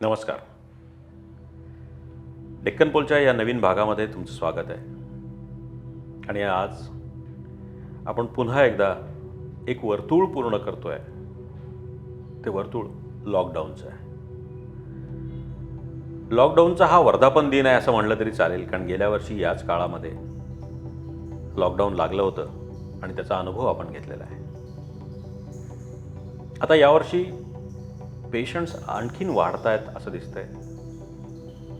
नमस्कार. डेक्कन पोलच्या या नवीन भागामध्ये तुमचं स्वागत आहे. आणि आज आपण पुन्हा एकदा एक वर्तुळ पूर्ण करतोय. ते वर्तुळ लॉकडाऊनचं आहे. लॉकडाऊनचा हा वर्धापन दिन आहे असं म्हणलं तरी चालेल, कारण गेल्या वर्षी याच काळामध्ये लॉकडाऊन लागलं होतं आणि त्याचा अनुभव आपण घेतलेला आहे. आता यावर्षी पेशंट्स आणखीन वाढत आहेत असं दिसतंय.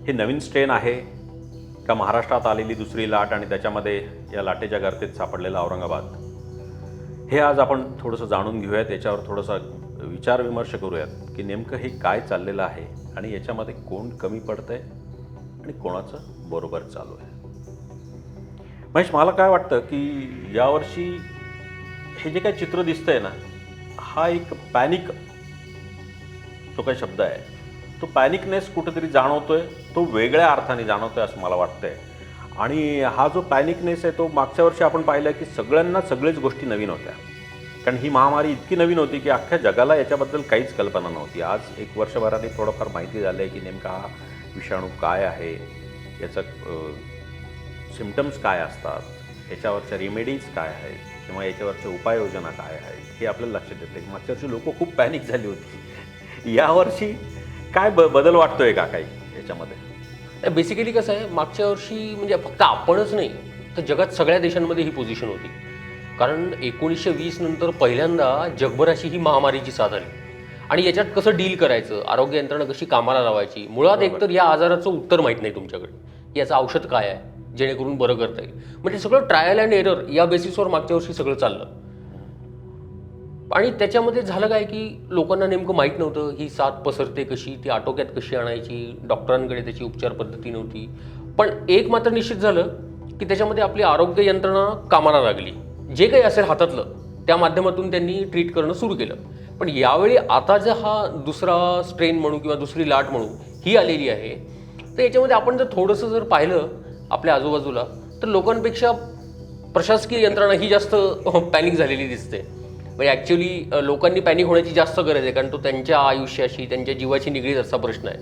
हे नवीन स्ट्रेन आहे का महाराष्ट्रात आलेली दुसरी लाट आणि त्याच्यामध्ये या लाटेच्या गर्तेत सापडलेला औरंगाबाद, हे आज आपण थोडंसं जाणून घेऊयात. याच्यावर थोडासा विचारविमर्श करूयात की नेमकं हे काय चाललेलं आहे आणि याच्यामध्ये कोण कमी पडतंय आणि कोणाचं बरोबर चालू आहे. महेश, मला काय वाटतं की यावर्षी हे जे काय चित्र दिसतंय ना, हा एक पॅनिक जो काही शब्द आहे, तो पॅनिकनेस कुठेतरी जाणवतोय. तो वेगळ्या अर्थाने जाणवतोय असं मला वाटतंय. आणि हा जो पॅनिकनेस आहे तो मागच्या वर्षी आपण पाहिलं की सगळ्यांना सगळेच गोष्टी नवीन होत्या, कारण ही महामारी इतकी नवीन होती की अख्ख्या जगाला याच्याबद्दल काहीच कल्पना नव्हती. आज एक वर्षभराने थोडंफार माहिती झालं आहे की नेमका हा विषाणू काय आहे, याचं सिम्पटम्स काय असतात, याच्यावरच्या रेमेडीज काय आहेत किंवा याच्यावरच्या उपाययोजना काय आहेत, हे आपल्याला लक्षात येते. मागच्या वर्षी लोक खूप पॅनिक झाली होती. यावर्षी काय बदल वाटतोय का काही याच्यामध्ये? बेसिकली कसं आहे, मागच्या वर्षी म्हणजे फक्त आपणच नाही तर जगात सगळ्या देशांमध्ये ही पोझिशन होती. कारण 1920 नंतर पहिल्यांदा जगभराशी ही महामारीची साथ आली आणि याच्यात कसं डील करायचं, आरोग्य यंत्रणा कशी कामाला लावायची. मुळात एकतर या आजाराचं उत्तर माहीत नाही तुमच्याकडे, याचं औषध काय आहे जेणेकरून बरं करता येईल. म्हणजे सगळं ट्रायल अँड एरर या बेसिसवर मागच्या वर्षी सगळं चाललं. आणि त्याच्यामध्ये झालं काय की लोकांना नेमकं माहीत नव्हतं ही साथ पसरते कशी, ती आटोक्यात कशी आणायची. डॉक्टरांकडे त्याची उपचार पद्धती नव्हती. पण एक मात्र निश्चित झालं की त्याच्यामध्ये आपली आरोग्य यंत्रणा कामाला लागली. जे काही असेल हातातलं त्या माध्यमातून त्यांनी ट्रीट करणं सुरू केलं. पण यावेळी आता जर हा दुसरा स्ट्रेन म्हणू किंवा दुसरी लाट म्हणू ही आलेली आहे, तर याच्यामध्ये आपण जर थोडंसं जर पाहिलं आपल्या आजूबाजूला, तर लोकांपेक्षा प्रशासकीय यंत्रणा ही जास्त पॅनिक झालेली दिसते. म्हणजे ॲक्च्युली लोकांनी पॅनिक होण्याची जास्त गरज आहे, कारण तो त्यांच्या आयुष्याशी त्यांच्या जीवाशी निगडीत असा प्रश्न आहे.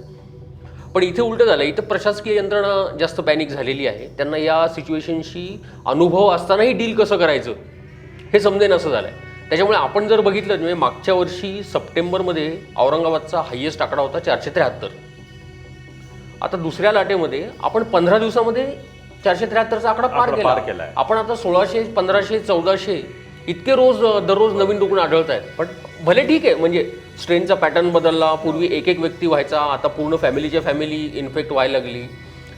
पण इथे उलटं झालं, इथं प्रशासकीय यंत्रणा जास्त पॅनिक झालेली आहे. त्यांना या सिच्युएशनशी अनुभव असतानाही डील कसं करायचं हे समजेन असं झालं आहे. त्याच्यामुळे आपण जर बघितलं म्हणजे मागच्या वर्षी सप्टेंबरमध्ये औरंगाबादचा हायेस्ट आकडा होता 473. आता दुसऱ्या लाटेमध्ये आपण 15 दिवसामध्ये 473चा आकडा पार केला. आपण आता 1600, 1500, 1400 इतके दररोज नवीन रुग्ण आढळत आहेत. पण भले ठीक आहे, म्हणजे स्ट्रेनचा पॅटर्न बदलला. पूर्वी एक व्यक्ती व्हायचा, आता पूर्ण फॅमिली इन्फेक्ट व्हायला लागली.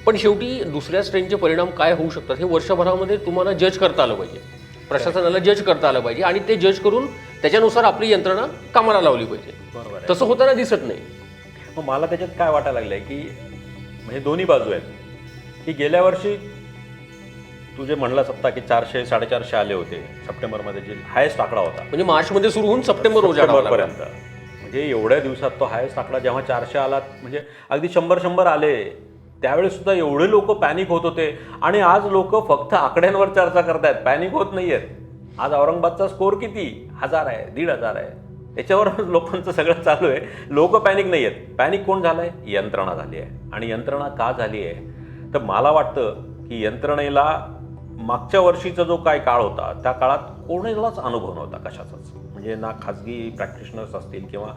पण शेवटी दुसऱ्या स्ट्रेनचे परिणाम काय होऊ शकतात हे वर्षभरामध्ये तुम्हाला जज करता आलं पाहिजे, प्रशासनाला जज करता आलं पाहिजे आणि ते जज करून त्याच्यानुसार आपली यंत्रणा कामाला लावली पाहिजे. बरोबर, तसं होताना दिसत नाही. मग मला त्याच्यात काय वाटायला लागलंय की म्हणजे दोन्ही बाजू आहेत की गेल्या वर्षी तू जे म्हणलास आत्ता की 400, 450 आले होते सप्टेंबरमध्ये, जे हायेस्ट आकडा होता. म्हणजे मार्चमध्ये सुरू होऊन सप्टेंबरपर्यंत, म्हणजे एवढ्या दिवसात तो हायेस्ट आकडा जेव्हा 400 आला, म्हणजे अगदी 100 आले, त्यावेळेस सुद्धा एवढे लोक पॅनिक होत होते. आणि आज लोक फक्त आकड्यांवर चर्चा करतायत, पॅनिक होत नाहीयेत. आज औरंगाबादचा स्कोर किती, 1000 आहे, 1500 आहे, याच्यावर लोकांचं सगळं चालू आहे. लोक पॅनिक नाही आहेत. पॅनिक कोण झालंय? यंत्रणा झाली आहे. आणि यंत्रणा का झाली आहे तर मला वाटतं की यंत्रणेला मागच्या वर्षीचा जो काय काळ होता त्या काळात कोणालाच अनुभव नव्हता कशाचाच. म्हणजे ना खाजगी प्रॅक्टिशनर्स असतील किंवा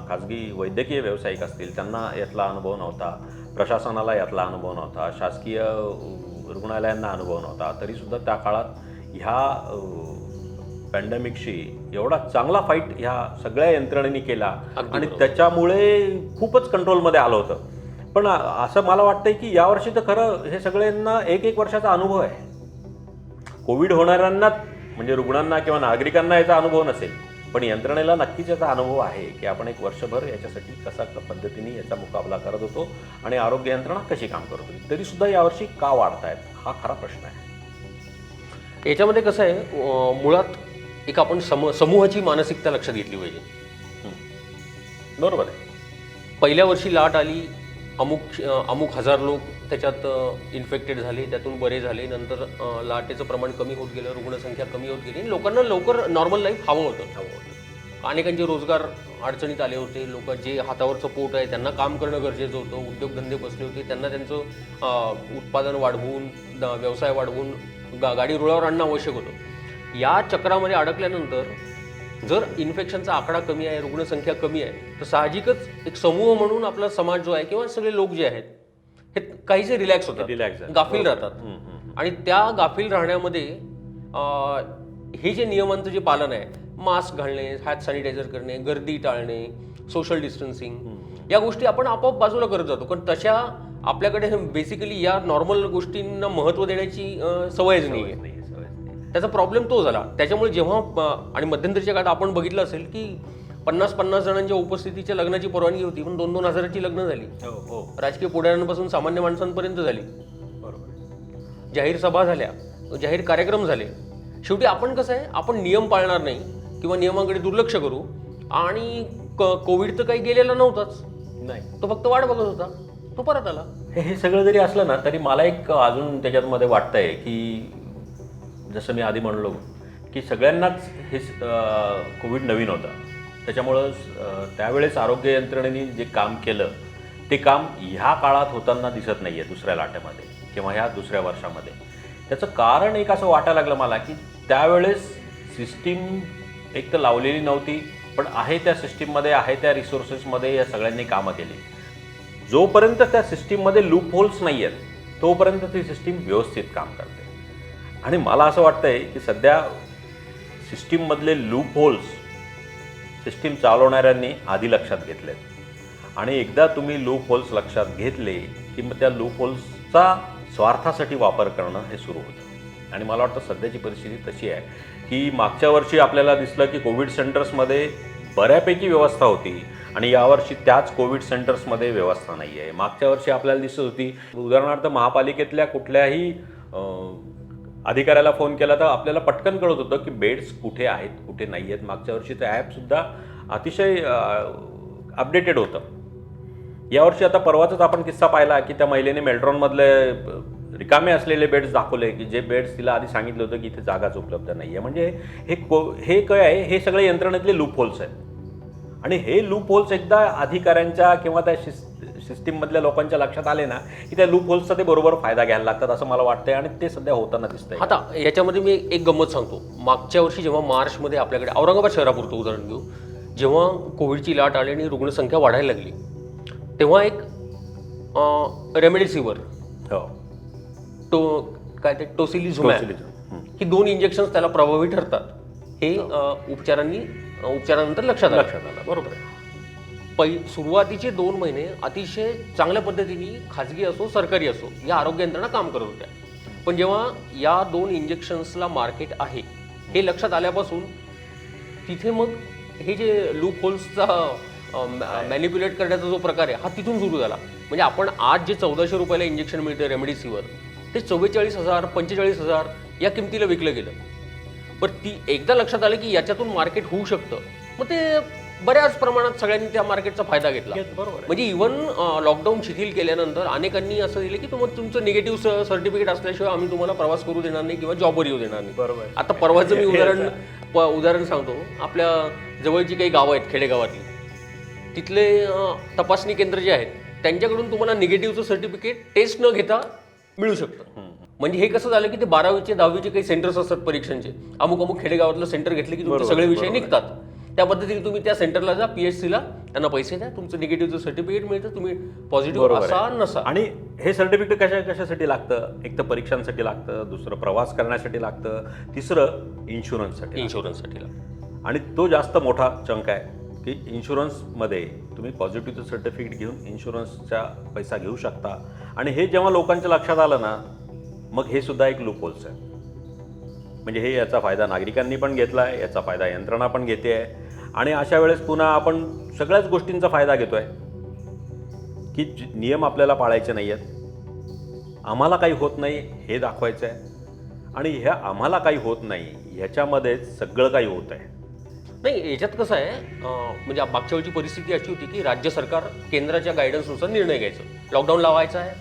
खाजगी वैद्यकीय व्यावसायिक असतील, त्यांना यातला अनुभव नव्हता. प्रशासनाला यातला अनुभव नव्हता. शासकीय रुग्णालयांना अनुभव नव्हता. तरीसुद्धा त्या काळात ह्या पॅन्डेमिकशी एवढा चांगला फाईट ह्या सगळ्या यंत्रणेने केला आणि त्याच्यामुळे खूपच कंट्रोलमध्ये आलं होतं. पण असं मला वाटतंय की यावर्षी तर खरं हे सगळ्यांना एक वर्षाचा अनुभव आहे. कोविड होणाऱ्यांना म्हणजे रुग्णांना किंवा नागरिकांना याचा अनुभव नसेल, पण यंत्रणेला नक्कीच याचा अनुभव आहे की आपण एक वर्षभर याच्यासाठी कसा पद्धतीने याचा मुकाबला करत होतो आणि आरोग्य यंत्रणा कशी काम करत होती. तरीसुद्धा यावर्षी का वाढतायत हा खरा प्रश्न आहे. याच्यामध्ये कसं आहे, मुळात एक आपण समूहाची मानसिकता लक्षात घेतली पाहिजे. बरोबर आहे. पहिल्या वर्षी लाट आली, अमुक हजार लोक त्याच्यात इन्फेक्टेड झाले, त्यातून बरे झाले. नंतर लाटेचं प्रमाण कमी होत गेलं, रुग्णसंख्या कमी होत गेली. लोकांना लवकर नॉर्मल लाईफ हवं होतं. अनेकांचे रोजगार अडचणीत आले होते, लोक जे हातावरचं पोट आहे त्यांना काम करणं गरजेचं होतं, उद्योगधंदे बसले होते, त्यांना त्यांचं उत्पादन वाढवून व्यवसाय वाढवून गाडी रुळावर आणणं आवश्यक होतं. या चक्रामध्ये अडकल्यानंतर जर इन्फेक्शनचा आकडा कमी आहे, रुग्णसंख्या कमी आहे, तर साहजिकच एक समूह म्हणून आपला समाज जो आहे किंवा सगळे लोक जे आहेत हे काहीसे रिलॅक्स होतात, गाफील राहतात. आणि त्या गाफील राहण्यामध्ये हे जे नियमांचं जे पालन आहे, मास्क घालणे, हात सॅनिटायझर करणे, गर्दी टाळणे, सोशल डिस्टन्सिंग, या गोष्टी आपण आपोआप बाजूला करत जातो. कारण तशा आपल्याकडे बेसिकली या नॉर्मल गोष्टींना महत्त्व देण्याची सवयच नाही आहे. त्याचा प्रॉब्लेम तो झाला. त्याच्यामुळे जेव्हा आणि मध्यंतरीच्या काळात आपण बघितलं असेल की 50-50 जणांच्या उपस्थितीच्या लग्नाची परवानगी होती, पण 2-2 हजाराची लग्न झाली. राजकीय पुढाऱ्यांपासून सामान्य माणसांपर्यंत झाली. जाहीर सभा झाल्या, जाहीर कार्यक्रम झाले. शेवटी आपण कसं आहे, आपण नियम पाळणार नाही किंवा नियमांकडे दुर्लक्ष करू. आणि कोविड तर काही गेलेला नव्हताच, नाही, तो फक्त वाट बघत होता, तो परत आला. हे सगळं जरी असलं ना तरी मला एक अजून त्याच्यामध्ये वाटतंय की जसं मी आधी म्हणलो की सगळ्यांनाच हे कोविड नवीन होता. त्याच्यामुळं त्यावेळेस आरोग्य यंत्रणेने जे काम केलं ते काम ह्या काळात होताना दिसत नाही आहे, दुसऱ्या लाटेमध्ये किंवा ह्या दुसऱ्या वर्षामध्ये. त्याचं कारण एक असं वाटायला लागलं मला की त्यावेळेस सिस्टीम एक तर लावलेली नव्हती, पण आहे त्या सिस्टीममध्ये, आहे त्या रिसोर्सेसमध्ये या सगळ्यांनी कामं केली. जोपर्यंत त्या सिस्टीममध्ये लूप होल्स नाही आहेत तोपर्यंत ती सिस्टीम व्यवस्थित काम करते. आणि मला असं वाटतंय की सध्या सिस्टीममधले लूप होल्स सिस्टीम चालवणाऱ्यांनी आधी लक्षात घेतले. आणि एकदा तुम्ही लूप होल्स लक्षात घेतले की मग त्या लूप होल्सचा स्वार्थासाठी वापर करणं हे सुरू होतं. आणि मला वाटतं सध्याची परिस्थिती तशी आहे की मागच्या वर्षी आपल्याला दिसलं की कोविड सेंटर्समध्ये बऱ्यापैकी व्यवस्था होती आणि यावर्षी त्याच कोविड सेंटर्समध्ये व्यवस्था नाही आहे. मागच्या वर्षी आपल्याला दिसत होती, उदाहरणार्थ महापालिकेतल्या कुठल्याही अधिकाऱ्याला फोन केला तर आपल्याला पटकन कळत होतं की बेड्स कुठे आहेत, कुठे नाही आहेत. मागच्या वर्षी ते ॲपसुद्धा अतिशय अपडेटेड होतं. यावर्षी आता परवाचाच आपण किस्सा पाहिला की त्या महिलेने मेल्ट्रॉनमधले रिकामे असलेले बेड्स दाखवले की जे बेड्स तिला आधी सांगितलं होतं की इथे जागाच उपलब्ध नाही आहे. म्हणजे हे काय आहे, हे सगळे यंत्रणेतले लूप होल्स आहेत. आणि हे लूप होल्स एकदा अधिकाऱ्यांच्या किंवा त्या सिस्टीममधल्या लोकांच्या लक्षात आले ना की त्या लूप होल्सचा ते बरोबर फायदा घ्यायला लागतात असं मला वाटतंय. आणि ते सध्या होताना दिसतंय. आता याच्यामध्ये मी एक गंमत सांगतो. मागच्या वर्षी जेव्हा मार्चमध्ये आपल्याकडे औरंगाबाद शहरापुरतं उदाहरण घेऊ, जेव्हा कोविडची लाट आली आणि रुग्णसंख्या वाढायला लागली, तेव्हा एक रेमडेसिवीर काय ते टोसिलिझुमॅब ही 2 इंजेक्शन्स त्याला प्रभावी ठरतात हे उपचारानंतर लक्षात आलं. बरोबर आहे. सुरुवातीचे 2 महिने अतिशय चांगल्या पद्धतीने खाजगी असो सरकारी असो या आरोग्य यंत्रणा काम करत होत्या. पण जेव्हा या 2 इंजेक्शन्सला मार्केट आहे हे लक्षात आल्यापासून तिथे मग हे जे लूप होल्सचा मॅनिप्युलेट करण्याचा जो प्रकार आहे हा तिथून सुरू झाला. म्हणजे आपण आज जे 1400 रुपयाला इंजेक्शन मिळतं रेमडेसिवीर, ते 44,000 45,000 या किमतीला विकलं गेलं. पण ती एकदा लक्षात आलं की याच्यातून मार्केट होऊ शकतं, मग ते बऱ्याच प्रमाणात सगळ्यांनी त्या मार्केटचा फायदा घेतला. म्हणजे इव्हन लॉकडाऊन शिथिल केल्यानंतर अनेकांनी असं दिलं की तुमचं निगेटिव्ह सर्टिफिकेट असल्याशिवाय आम्ही तुम्हाला प्रवास करू देणार नाही किंवा जॉबवर येऊ देणार नाही. बरोबर. आता परवाचं मी उदाहरण सांगतो. आपल्या जवळची काही गावं आहेत खेडेगावातली, तिथले तपासणी केंद्र जे आहेत त्यांच्याकडून तुम्हाला निगेटिव्हचं सर्टिफिकेट टेस्ट न घेता मिळू शकतं. म्हणजे हे कसं झालं की ते 12वीचे 10वीचे काही सेंटर्स असतात परीक्षांचे, अमुक खेडेगावातलं सेंटर घेतले की तुमचे सगळे विषय निघतात. त्या पद्धतीने तुम्ही त्या सेंटरला जा, PHCला त्यांना पैसे द्या, तुमचं निगेटिव्हचं सर्टिफिकेट मिळतं, तुम्ही पॉझिटिव्ह असा नसा. आणि हे सर्टिफिकेट कशासाठी लागतं? एक तर परीक्षांसाठी लागतं, दुसरं प्रवास करण्यासाठी लागतं, तिसरं इन्शुरन्ससाठी लागतं. आणि तो जास्त मोठा चंक आहे की इन्शुरन्समध्ये तुम्ही पॉझिटिव्हचं सर्टिफिकेट घेऊन इन्शुरन्सचा पैसा घेऊ शकता. आणि हे जेव्हा लोकांच्या लक्षात आलं ना, मग हे सुद्धा एक लूप होल्स आहे. म्हणजे हे याचा फायदा नागरिकांनी पण घेतला आहे, याचा फायदा यंत्रणा पण घेते आहे. आणि अशा वेळेस पुन्हा आपण सगळ्याच गोष्टींचा फायदा घेतो आहे की नियम आपल्याला पाळायचे नाही आहेत, आम्हाला काही होत नाही हे दाखवायचं आहे. आणि ह्या आम्हाला काही होत नाही ह्याच्यामध्येच सगळं काही होत आहे. नाही, याच्यात कसं आहे, म्हणजे मागच्या वेळची परिस्थिती अशी होती की राज्य सरकार केंद्राच्या गायडन्सनुसार निर्णय घ्यायचं. लॉकडाऊन लावायचा आहे,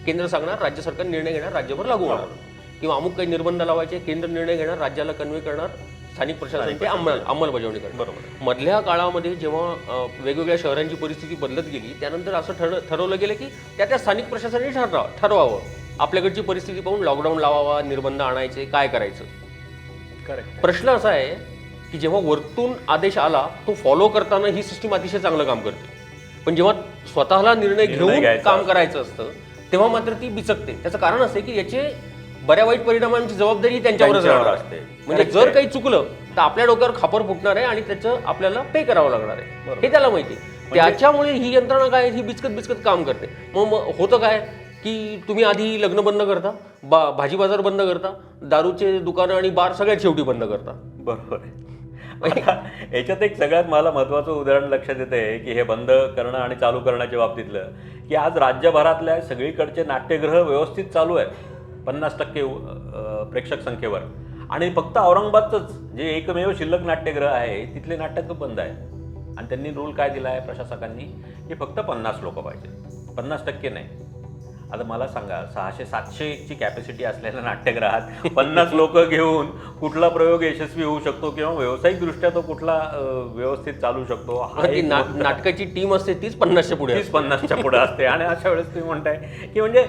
केंद्र सांगणार, राज्य सरकार निर्णय घेणार, राज्यभर लागू होणार. किंवा अमुक काही निर्बंध लावायचे, केंद्र निर्णय घेणार, राज्याला कन्वे करणार, स्थानिक प्रशासन ते अंमलबजावणी करतं. बरोबर. मधल्या काळामध्ये जेव्हा वेगवेगळ्या शहरांची परिस्थिती बदलत गेली त्यानंतर असं ठरवलं गेलं की त्या स्थानिक प्रशासनाने ठरवावं आपल्याकडची परिस्थिती पाहून लॉकडाऊन लावावा, निर्बंध आणायचे, काय करायचं. करेक्ट. प्रश्न असा आहे की जेव्हा वरतून आदेश आला तो फॉलो करताना ही सिस्टीम अतिशय चांगलं काम करते, पण जेव्हा स्वतःला निर्णय घेऊन घ्यायचा काम करायचं असतं तेव्हा मात्र ती बिचकते. त्याचं कारण असं आहे की याचे बऱ्या वाईट परिणामांची जबाबदारी त्यांच्यावरच राहणार असते. म्हणजे जर काही चुकलं तर आपल्या डोक्यावर खापर फुटणार आहे आणि त्याचं आपल्याला पे करावं लागणार आहे, हे त्याला माहिती. त्याच्यामुळे ही यंत्रणा काय ही बिचकत काम करते. मग होतं काय की तुम्ही आधी लग्न बंद करता, भाजी बाजार बंद करता, दारूचे दुकानं आणि बार सगळ्यात शेवटी बंद करता. बरोबर आहे. याच्यात एक सगळ्यात मला महत्त्वाचं उदाहरण लक्षात येत आहे की हे बंद करणं आणि चालू करण्याच्या बाबतीतलं, की आज राज्यभरातल्या सगळीकडचे नाट्यगृह व्यवस्थित चालू आहेत 50% प्रेक्षक संख्येवर, आणि फक्त औरंगाबादच जे एकमेव शिल्लक नाट्यगृह आहे तिथले नाटक बंद आहे. आणि त्यांनी रूल काय दिला आहे प्रशासकांनी की फक्त 50 लोक पाहिजे, 50% नाही. आता मला सांगा 600-700ची कॅपॅसिटी असलेल्या नाट्यगृहात 50 लोक घेऊन कुठला प्रयोग यशस्वी होऊ शकतो किंवा व्यावसायिकदृष्ट्या तो कुठला व्यवस्थित चालू शकतो. नाटकाची टीम असते तीच 50च्या पुढे 50च्या पुढे असते. आणि अशा वेळेस तुम्ही म्हणताय की म्हणजे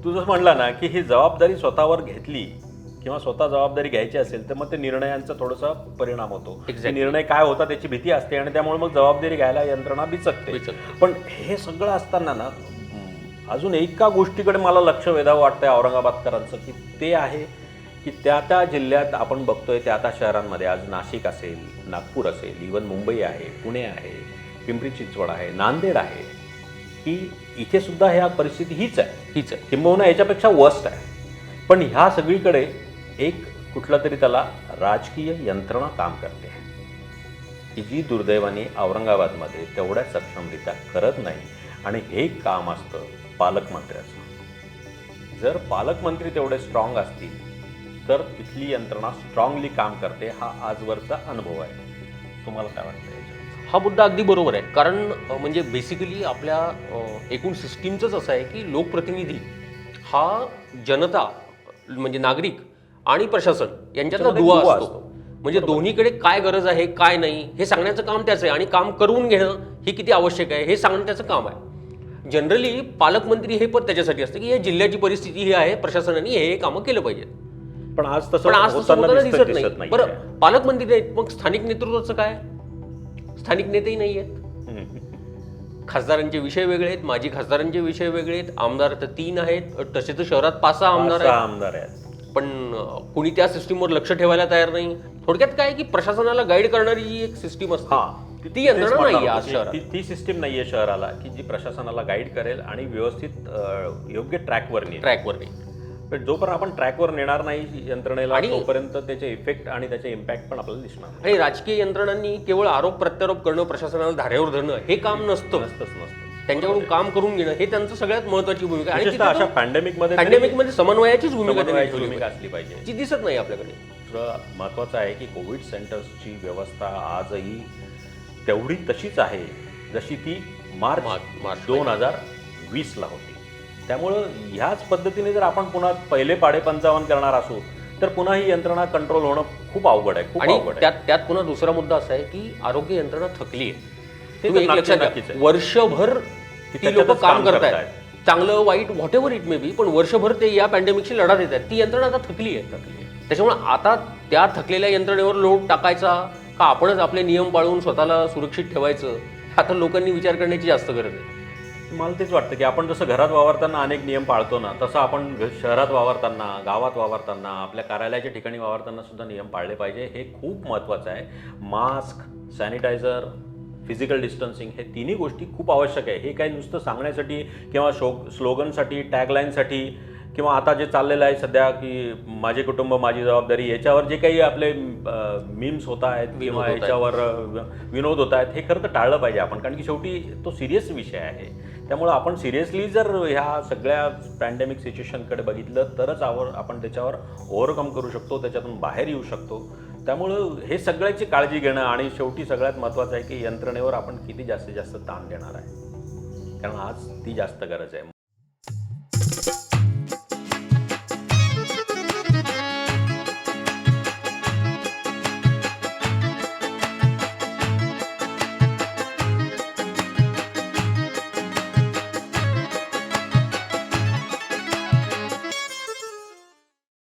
तुझं म्हणला ना की ही जबाबदारी स्वतःवर घेतली किंवा स्वतः जबाबदारी घ्यायची असेल तर मग ते निर्णयांचा थोडासा परिणाम होतो. निर्णय काय होता त्याची भीती असते आणि त्यामुळे मग जबाबदारी घ्यायला यंत्रणा बिचकते. पण हे सगळं असताना ना अजून एका गोष्टीकडे मला लक्ष वेधावं वाटतंय औरंगाबादकरांचं, की ते आहे की त्या जिल्ह्यात आपण बघतोय त्या शहरांमध्ये आज नाशिक असेल, नागपूर असेल, इव्हन मुंबई आहे, पुणे आहे, पिंपरी चिंचवड आहे, नांदेड आहे, की इथे सुद्धा ह्या परिस्थिती हीच आहे किंबहुना याच्यापेक्षा वर्स्ट आहे. पण ह्या सगळीकडे एक कुठलं तरी त्याला राजकीय यंत्रणा काम करते की जी दुर्दैवाने औरंगाबादमध्ये तेवढ्या सक्षमरित्या करत नाही. आणि हे काम असतं पालकमंत्र्याचं. जर पालकमंत्री तेवढे स्ट्रॉंग असतील तर तिथली यंत्रणा स्ट्रॉंगली काम करते. हा आजवरचा अनुभव आहे. तुम्हाला काय वाटतं याच्यात? हा मुद्दा अगदी बरोबर आहे. कारण म्हणजे बेसिकली आपल्या एकूण सिस्टीमचंच असं आहे की लोकप्रतिनिधी हा जनता म्हणजे नागरिक आणि प्रशासन यांच्यातला दुवा असतो. म्हणजे दोन्हीकडे काय गरज आहे काय नाही हे सांगण्याचं काम त्याचं आहे आणि काम करून घेणं हे किती आवश्यक आहे हे सांगणं त्याचं काम आहे. जनरली पालकमंत्री हे पद त्याच्यासाठी असतं की या जिल्ह्याची परिस्थिती ही आहे, प्रशासनाने हे कामं केलं पाहिजेत. पण आज तसं होताना दिसत नाही. बरं, पालकमंत्री नाहीत मग स्थानिक नेतृत्वाचं काय? स्थानिक नेतेही नाही आहेत. खासदारांचे विषय वेगळे आहेत, माजी खासदारांचे विषय वेगळे आहेत, आमदार तर 3 आहेत, तसे तर शहरात 5-6 आमदार आहेत. पण कुणी त्या सिस्टीमवर लक्ष ठेवायला तयार नाही. थोडक्यात काय की प्रशासनाला गाईड करणारी जी एक सिस्टीम असते ती यंत्रणा नाहीये आज शहरात. ती सिस्टीम नाहीये शहराला की जी प्रशासनाला गाईड करेल आणि व्यवस्थित योग्य ट्रॅकवर नेईल. पण जोपर्यंत आपण ट्रॅकवर नेणार नाही यंत्रणेला तोपर्यंत त्याचे इफेक्ट आणि त्याचे इम्पॅक्ट पण आपल्याला दिसणार. आणि राजकीय यंत्रणांनी केवळ आरोप प्रत्यारोप करणं, प्रशासनाला धारेवर धरणं हे काम नसतं. त्यांच्याकडून काम करून घेणं हे त्यांचं सगळ्यात महत्त्वाची भूमिका आहे. आणि अशा पॅन्डेमिकमध्ये समन्वयाचीच भूमिका असली पाहिजे जी दिसत नाही आपल्याकडे. दुसरं महत्त्वाचं आहे की कोविड सेंटर्सची व्यवस्था आजही तेवढी तशीच आहे जशी ती मार्च 2020ला होती. त्यामुळं ह्याच पद्धतीने जर आपण पुन्हा पहिले पाडे 55 करणार असू तर पुन्हा ही यंत्रणा कंट्रोल होणं खूप अवघड आहे. आणि त्यात पुन्हा दुसरा मुद्दा असा आहे की आरोग्य यंत्रणा थकली आहे. वर्षभर ती लोक काम करतायत, चांगलं वाईट what ever it may be, पण वर्षभर ते या पॅन्डेमिकशी लढा देत आहेत. ती यंत्रणा आता थकली आहे. त्याच्यामुळे आता त्या थकलेल्या यंत्रणेवर लोड टाकायचा का आपणच आपले नियम पाळून स्वतःला सुरक्षित ठेवायचं आता लोकांनी विचार करण्याची जास्त गरज आहे. मला तेच वाटतं की आपण जसं घरात वावरताना अनेक नियम पाळतो ना, तसं आपण शहरात वावरताना, गावात वावरताना, आपल्या कार्यालयाच्या ठिकाणी वावरताना सुद्धा नियम पाळले पाहिजे. हे खूप महत्त्वाचं आहे. मास्क, सॅनिटायझर, फिजिकल डिस्टन्सिंग हे तिन्ही गोष्टी खूप आवश्यक आहे. हे काही नुसतं सांगण्यासाठी किंवा स्लोगनसाठी, टॅगलाईनसाठी किंवा आता जे चाललेलं आहे सध्या की माझे कुटुंब माझी जबाबदारी याच्यावर जे काही आपले मीम्स होत आहेत किंवा याच्यावर विनोद होत आहेत हे खरं तर टाळलं पाहिजे आपण. कारण की शेवटी तो सिरियस विषय आहे. त्यामुळं आपण सिरियसली जर ह्या सगळ्या पॅन्डेमिक सिच्युएशनकडे बघितलं तरच आपण त्याच्यावर ओव्हरकम करू शकतो, त्याच्यातून बाहेर येऊ शकतो. त्यामुळं हे सगळ्याची काळजी घेणं आणि शेवटी सगळ्यात महत्त्वाचं आहे की यंत्रणेवर आपण किती जास्तीत जास्त ताण देणार आहे, कारण आज ती जास्त गरज आहे.